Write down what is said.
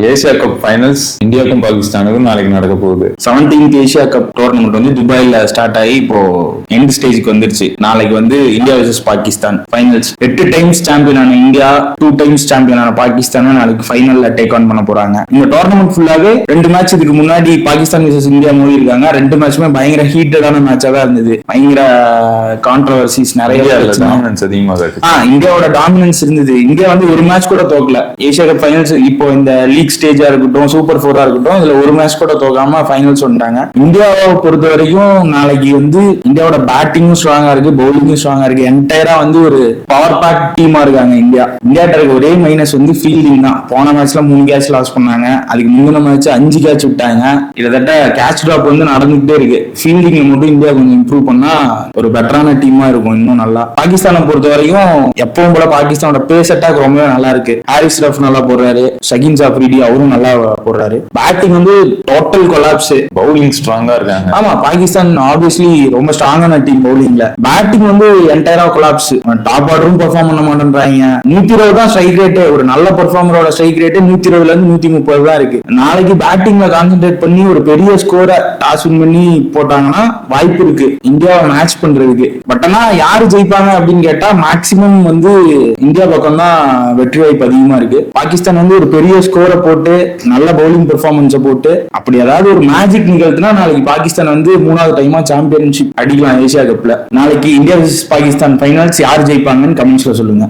Asia cup finals இந்தியாவுக்கும் பாகிஸ்தானுக்கும் நாளைக்கு நடக்க போகுது. 17th ஏசியா கப் டோர்னமெண்ட் வந்து துபாயில ஸ்டார்ட் ஆகி இப்போ எண்ட் ஸ்டேஜ்க்கு வந்துருச்சு. நாளைக்கு வந்து India vs Pakistan finals. 8 times champion ஆன இந்தியா 2 டைம்ஸ் சாம்பியன் ஆன பாகிஸ்தான் நாளைக்கு ஃபைனல்ல டேக் ஆன் பண்ண போறாங்க. இந்த டோர்னமெண்ட் ஃபுல்லாவே 2 மேட்ச் இதுக்கு முன்னாடி பாகிஸ்தான் vs இந்தியா மோதி இருக்காங்க. 2 மேட்சுமே பயங்கர ஹீட்டடான மேட்சா தான் இருந்தது. பயங்கர கான்ட்ரோவர்சிஸ் நிறைய அதிகமாக இருக்கு. இந்தியாவோட டாமினன்ஸ் இருந்தது. இந்தியா வந்து ஒரு மேட்ச் கூட தோக்கல. ஏசியா கப் ஃபைனல்ஸ் இப்போ இந்த லீக் ஸ்டேஜா இருக்கட்டும், சூப்பர் 4 இருக்கட்டும், இதுல ஒரு மேட்ச் கூட தோக்காம ஃபைனல்ஸ் வந்துட்டாங்க. இந்தியாவை பொறுத்த வரைக்கும் நாளைக்கு வந்து இந்தியாவோட பேட்டிங்கும் ஸ்ட்ராங்கா இருக்கு, பவுலிங்கும் ஸ்ட்ராங்கா இருக்கு. என்டையரா வந்து ஒரு பவர் பேக் டீமா இருக்காங்க இந்தியா இருக்க ஒரே மைனஸ் வந்து ஃபீல்டிங் தான். போன மேட்ச்ல 3 கேட்ச் லாஸ் பண்ணாங்க. அதுக்கு முந்தின மேட்ச் 5 கேட்ச் விட்டாங்க. கிட்டத்தட்ட கேட்ச் டிராப் வந்து நடந்துகிட்டே இருக்கு. ஃபீல்டிங்ல மட்டும் இந்தியா கொஞ்சம் இம்ப்ரூவ் பண்ணா ஒரு பெட்டரான டீமா இருக்கும் இன்னும் நல்லா. பாகிஸ்தானை பொறுத்த வரைக்கும் எப்பவும் போல பாகிஸ்தானோட பேஸ் அட்டாக் ரொம்பவே நல்லா இருக்கு. ஹாரிஸ் ரஃப் நல்லா போடுறாரு, ஷகின் ஜாஃப்ரிடி அவரும் நல்லா போடுறாரு. பேட்டிங் வந்து டோட்டல் கொலாப்ஸ். பவுலிங் ஸ்ட்ராங்கா இருக்காங்க. ஆமா, பாகிஸ்தான் ஆப்வியஸ்லி ரொம்ப ஸ்ட்ராங்கான டீம். பவுலிங்ல பேட்டிங் வந்து என்டையரா கொலாப்ஸ். டாப் ஆர்டரும் பெர்ஃபார்ம் பண்ண மாட்டேன்றாங்க. 120 தான் ஸ்ட்ரைக் ரேட். ஒரு நல்ல பெர்ஃபார்மரோட ஸ்ட்ரைக் ரேட் 120ல இருந்து 130 தான் இருக்கு. நாளைக்கு பேட்டிங்ல கான்சென்ட்ரேட் பண்ணி ஒரு பெரிய ஸ்கோரை டாஸ் வின் பண்ணி போட்டாங்கன்னா வாய்ப்பு இருக்கு இந்தியாவை மேட்ச் பண்றதுக்கு. பட் ஆனா யாரு ஜெயிப்பாங்க அப்படின்னு கேட்டா மேக்சிமம் வந்து இந்தியா பக்கம் தான் வெற்றி வாய்ப்பு அதிகமா இருக்கு. பாகிஸ்தான் வந்து ஒரு பெரிய ஸ்கோரை போட்டு நல்ல பவுலிங் பெர்ஃபார்மன்ஸை போட்டு அப்படி ஏதாவது ஒரு மேஜிக் நிகழ்த்தினா நாளைக்கு பாகிஸ்தான் வந்து 3வது டைமா சாம்பியன்ஷிப் அடிக்கலாம் ஏசியா கப்ல. நாளைக்கு இந்தியா vs பாகிஸ்தான் ஃபைனல்ஸ் யார் ஜெயிப்பாங்கன்னு கமெண்ட்ஸ்ல சொல்லுங்க.